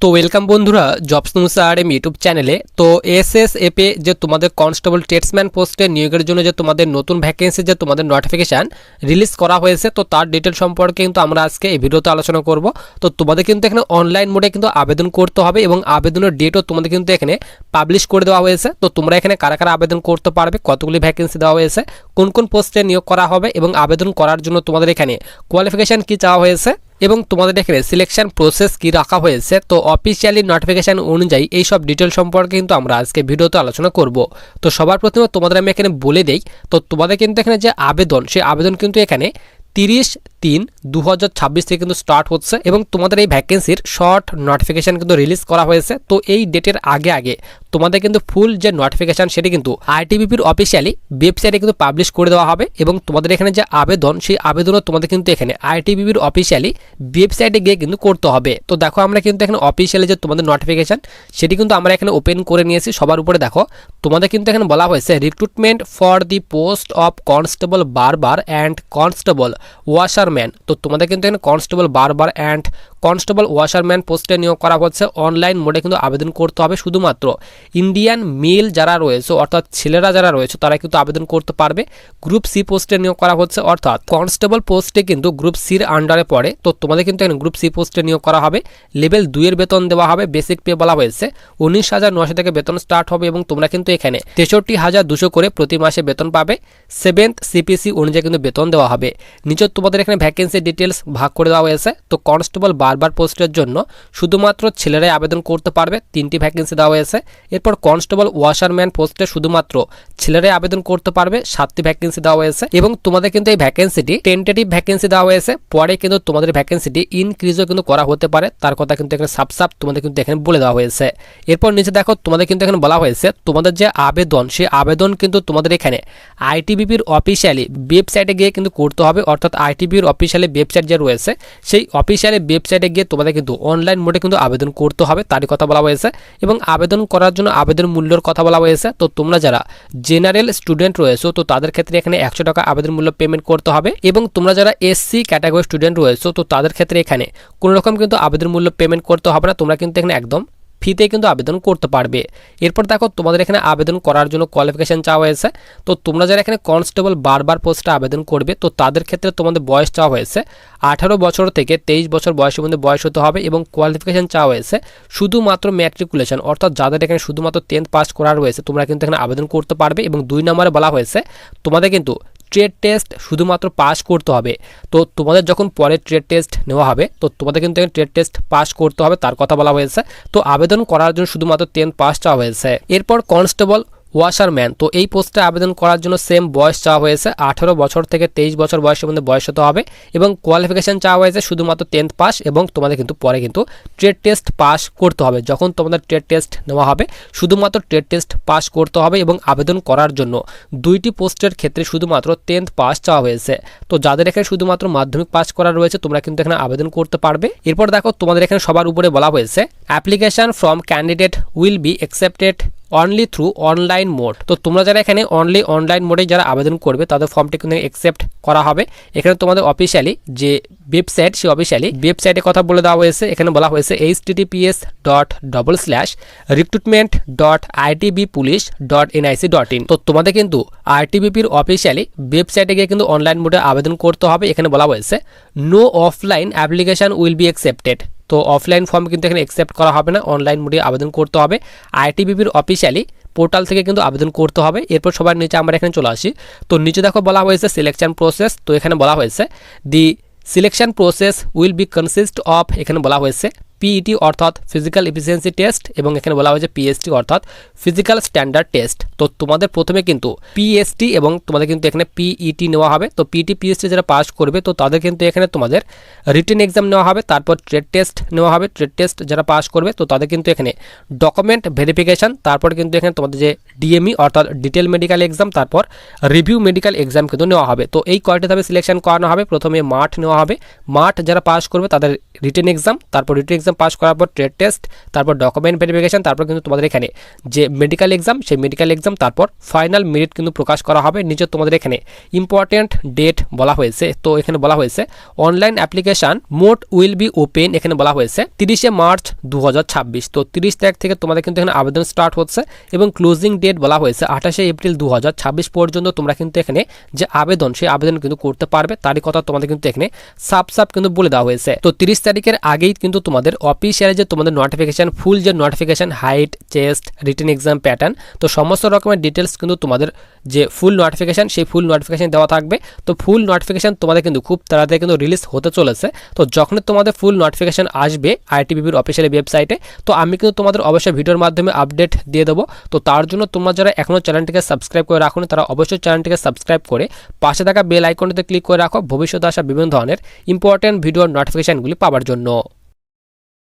তো ওয়েলকাম বন্ধুরা jobs news RM YouTube চ্যানেলে। তো এসএসএফ এ যে তোমাদের কনস্টেবল ট্রেডসম্যান পোস্টে নিয়োগের জন্য যে তোমাদের নতুন ভ্যাকেন্সি যে তোমাদের নোটিফিকেশান রিলিজ করা হয়েছে, তো তার ডিটেল সম্পর্কে কিন্তু আমরা আজকে এই ভিডিওতে আলোচনা করব। তো তোমাদের কিন্তু এখানে অনলাইন মোডে কিন্তু আবেদন করতে হবে এবং আবেদনের ডেটও তোমাদের কিন্তু এখানে পাবলিশ করে দেওয়া হয়েছে। তো তোমরা এখানে কারা কারা আবেদন করতে পারবে, কতগুলি ভ্যাকেন্সি দেওয়া হয়েছে, কোন কোন পোস্টে নিয়োগ করা হবে এবং আবেদন করার জন্য তোমাদের এখানে কোয়ালিফিকেশান কী চাওয়া হয়েছে এবং তোমাদের এখানে সিলেকশন প্রসেস কি রাখা হয়েছে, তো অফিসিয়ালি নোটিফিকেশন অনুযায়ী এই সব ডিটেল সম্পর্কে কিন্তু আমরা আজকে ভিডিওতে আলোচনা করব। তো সবার প্রথমে তোমাদের আমি এখানে বলে দেই, তো তোমাদের কিন্তু এখানে যে আবেদন, সেই আবেদন কিন্তু এখানে 30/3/2026 থেকে কিন্তু স্টার্ট হচ্ছে এবং তোমাদের এই ভ্যাকেন্সির শর্ট নোটিফিকেশান কিন্তু রিলিজ করা হয়েছে। তো এই ডেটের আগে আগে তোমাদের কিন্তু ফুল যে নোটিফিকেশান সেটি কিন্তু আইটিবিপির অফিসিয়ালি ওয়েবসাইটে কিন্তু পাবলিশ করে দেওয়া হবে এবং তোমাদের এখানে যে আবেদন, সেই আবেদনও তোমাদের কিন্তু এখানে আইটিবিপির অফিসিয়ালি ওয়েবসাইটে গিয়ে কিন্তু করতে হবে। তো দেখো আমরা কিন্তু এখানে অফিসিয়ালি যে তোমাদের নোটিফিকেশান সেটি কিন্তু আমরা এখানে ওপেন করে নিয়েছি। সবার উপরে দেখো তোমাদের কিন্তু এখানে বলা হয়েছে recruitment for the post of constable বারবার অ্যান্ড কনস্টেবল ওয়াশারম্যান। তো তোমাদের কিন্তু এখানে কনস্টেবল বারবার অ্যান্ড কনস্টেবল ওয়াশারম্যান পোস্টে নিয়োগ করা হচ্ছে। অনলাইন মোডে কিন্তু আবেদন করতে হবে, শুধুমাত্র ইন্ডিয়ান মেল যারা রয়েছে অর্থাৎ ছেলেরা যারা রয়েছে তারা কিন্তু আবেদন করতে পারবে। গ্রুপ সি পোস্টে নিয়োগ করা হচ্ছে, অর্থাৎ কনস্টেবল পোস্টে কিন্তু গ্রুপ সির আন্ডারে পড়ে। তো তোমাদের কিন্তু এখানে গ্রুপ সি পোস্টে নিয়োগ করা হবে। লেভেল 2 এর বেতন দেওয়া হবে। বেসিক পে বলা হয়েছে 19,900 থেকে বেতন স্টার্ট হবে এবং তোমরা কিন্তু এখানে 63,200 করে প্রতি মাসে বেতন পাবে। 7th CPC অনুযায়ী কিন্তু বেতন দেওয়া হবে। নিচে তোমাদের এখানে ভ্যাকেন্সি ডিটেলস ভাগ করে দেওয়া হয়েছে। তো কনস্টেবল বারবার পোস্টের জন্য শুধুমাত্র ছেলেরাই আবেদন করতে পারবে, 3টি ভ্যাকেন্সি দেওয়া হয়েছে। এরপর কনস্টেবল ওয়াশারম্যান পোস্টে শুধুমাত্র ছেলেরাই আবেদন করতে পারবে, 7টি ভ্যাকেন্সি দেওয়া হয়েছে এবং তোমাদের কিন্তু এই ভ্যাকেন্সিটি টেন্টেটিভ ভ্যাকেন্সি দেওয়া হয়েছে। পরে কিন্তু তোমাদের ভ্যাকেন্সিটি ইনক্রিজও কিন্তু করা হতে পারে, তার কথা কিন্তু এখানে সাপ তোমাদের কিন্তু এখানে বলে দেওয়া হয়েছে। এরপর নিচে দেখো তোমাদের কিন্তু এখানে বলা হয়েছে তোমাদের যে আবেদন, সেই আবেদন কিন্তু তোমাদের এখানে আইটিবিপির অফিসিয়ালি ওয়েবসাইটে গিয়ে কিন্তু করতে হবে, অর্থাৎ আইটিবিপির অফিসিয়ালি ওয়েবসাইট যে রয়েছে সেই অফিসিয়ালি ওয়েবসাইটে গিয়ে তোমাদের কিন্তু অনলাইন মোডে কিন্তু আবেদন করতে হবে, তারই কথা বলা হয়েছে। এবং আবেদন করার জন্য আবেদন মূল্যের কথা বলা হয়েছে। তো তোমরা যারা জেনারেল স্টুডেন্ট রয়েছো তো তাদের ক্ষেত্রে এখানে 100 টাকা আবেদন মূল্য পেমেন্ট করতে হবে এবং তোমরা যারা এসসি ক্যাটাগরি স্টুডেন্ট রয়েছো তো তাদের ক্ষেত্রে এখানে কোনো রকম কিন্তু আবেদন মূল্য পেমেন্ট করতে হবে না, তোমরা কিন্তু এখানে একদম ফ্রিতে কিন্তু আবেদন করতে পারবে। এরপর দেখো তোমাদের এখানে আবেদন করার জন্য কোয়ালিফিকেশন চাওয়া হয়েছে। তো তোমরা যারা এখানে কনস্টেবল বারবার পোস্টে আবেদন করবে তো তাদের ক্ষেত্রে তোমাদের বয়স চাওয়া হয়েছে 18 বছর থেকে 23 বছর বয়সের মধ্যে বয়স হতে হবে এবং কোয়ালিফিকেশন চাওয়া হয়েছে শুধুমাত্র ম্যাট্রিকুলেশন, অর্থাৎ যাদের এখানে শুধুমাত্র 10th পাস করা রয়েছে তোমরা কিন্তু এখানে আবেদন করতে পারবে। এবং 2 নম্বরে বলা হয়েছে তোমাদের কিন্তু ট্রেড টেস্ট শুধুমাত্র পাস করতে হবে। তো তোমাদের যখন পরে ট্রেড টেস্ট নেওয়া হবে তো তোমাদের কিন্তু ট্রেড টেস্ট পাস করতে হবে, তার কথা বলা হয়েছে। তো আবেদন করার জন্য শুধুমাত্র 10th পাস চাওয়া হয়েছে। এরপর কনস্টেবল ওয়াশারম্যান, তো এই পোস্টে আবেদন করার জন্য সেম বয়স চাওয়া হয়েছে 18 বছর থেকে 23 বছর বয়সের মধ্যে বয়স হতে হবে এবং কোয়ালিফিকেশন চাওয়া হয়েছে শুধুমাত্র 10th পাস এবং তোমাদের কিন্তু পরে কিন্তু ট্রেড টেস্ট পাস করতে হবে। যখন তোমাদের ট্রেড টেস্ট নেওয়া হবে শুধুমাত্র ট্রেড টেস্ট পাস করতে হবে এবং আবেদন করার জন্য 2টি পোস্টের ক্ষেত্রে শুধুমাত্র 10th পাস চাওয়া হয়েছে। তো যাদের এখানে শুধুমাত্র মাধ্যমিক পাস করা রয়েছে তোমরা কিন্তু এখানে আবেদন করতে পারবে। এরপর দেখো তোমাদের এখানে সবার উপরে বলা হয়েছে application from candidate will be accepted only through online mode. তো তোমরা যারা এখানে অনলি অনলাইন মোডে যারা আবেদন করবে তাদের ফর্মটি কিন্তু অ্যাকসেপ্ট করা হবে। এখানে তোমাদের অফিসিয়ালি যে ওয়েবসাইট সেই অফিসিয়ালি ওয়েবসাইটের কথা বলে দেওয়া হয়েছে। এখানে বলা হয়েছে https://recruitment.itbpolice.nic.in। তো তোমাদের কিন্তু আইটিবিপির অফিসিয়ালি ওয়েবসাইটে গিয়ে কিন্তু অনলাইন মোডে আবেদন করতে হবে। এখানে বলা হয়েছে no offline application will be accepted. তো অফলাইন ফর্ম কিন্তু এখানে অ্যাকসেপ্ট করা হবে না, অনলাইন মোডে আবেদন করতে হবে। আইটিবিপির অফিসিয়ালি পোর্টাল থেকে কিন্তু আবেদন করতে হবে। এরপর সবার নিচে আমরা এখানে চলে আসি। তো নিচে দেখো বলা হয়েছে সিলেকশন প্রসেস। তো এখানে বলা হয়েছে the selection process will be consist of, এখানে বলা হয়েছে পিইটি অর্থাৎ ফিজিক্যাল এফিসিয়েন্সি টেস্ট এবং এখানে বলা হয়েছে পিএসটি অর্থাৎ ফিজিক্যাল স্ট্যান্ডার্ড টেস্ট। তো তোমাদের প্রথমে কিন্তু পিএসটি এবং তোমাদের কিন্তু এখানে পিইটি নেওয়া হবে। তো পিইটি পিএসটি যারা পাস করবে তো তাদের কিন্তু এখানে তোমাদের রিটেন এক্সাম নেওয়া হবে, তারপর ট্রেড টেস্ট নেওয়া হবে। ট্রেড টেস্ট যারা পাস করবে তো তাদের কিন্তু এখানে ডকুমেন্ট ভেরিফিকেশান, তারপর কিন্তু এখানে তোমাদের যে ডিএমই অর্থাৎ ডিটেল মেডিকেল এক্সাম, তারপর রিভিউ মেডিকেল এক্সাম কিন্তু নেওয়া হবে। তো এই কয়টি ধাপে সিলেকশন করানো হবে। প্রথমে মাঠ নেওয়া হবে, মাঠ যারা পাস করবে তাদের রিটেন এক্সাম, তারপর রিটেন এক্সাম পাস করার পর ট্রেড টেস্ট, তারপর ডকুমেন্ট ভেরিফিকেশন, তারপর কিন্তু তোমাদের এখানে যে মেডিকেল এক্সাম, সেই মেডিকেল এক্সাম, তারপর ফাইনাল মেরিট কিন্তু প্রকাশ করা হবে। নিচে তোমাদের এখানে ইম্পর্টেন্ট ডেট বলা হয়েছে। তো এখানে বলা হয়েছে online application mode will be open, এখানে বলা হয়েছে 30শে মার্চ 2026। তো 30 তারিখ থেকে তোমাদের কিন্তু এখানে আবেদন স্টার্ট হচ্ছে এবং ক্লোজিং ডেট বলা হয়েছে 28শে এপ্রিল 2026 পর্যন্ত তোমরা কিন্তু এখানে যে আবেদন, সেই আবেদন কিন্তু করতে পারবে। তারই কথা তোমাদের কিন্তু এখানে সাপ কিন্তু বলে দেওয়া হয়েছে। তো 30 তারিখের আগেই কিন্তু তোমাদের অফিসিয়ালি যে তোমাদের নোটিফিকেশন, ফুল যে notification, height, chest, written exam pattern, তো সমস্ত রকমের ডিটেলস কিন্তু তোমাদের যে ফুল নোটিফিকেশন, সেই ফুল নোটিফিকেশন দেওয়া থাকবে। তো ফুল নোটিফিকেশন তোমাদের কিন্তু খুব তাড়াতাড়ি কিন্তু রিলিজ হতে চলেছে। তো যখন তোমাদের ফুল নোটিফিকেশন আসবে আইটিবিপির অফিসিয়াল ওয়েবসাইটে, তো আমি কিন্তু তোমাদের অবশ্যই ভিডিওর মাধ্যমে আপডেট দিয়ে দেবো। তো তার জন্য তোমরা যারা এখনও চ্যানেলটিকে সাবস্ক্রাইব করে রাখো, তারা অবশ্যই চ্যানেলটিকে সাবস্ক্রাইব করে পাশে থাকা বেল আইকনটিতে ক্লিক করে রাখো ভবিষ্যতে আসা বিভিন্ন ধরনের ইম্পর্টেন্ট ভিডিওর নোটিফিকেশনগুলি পাওয়ার জন্য।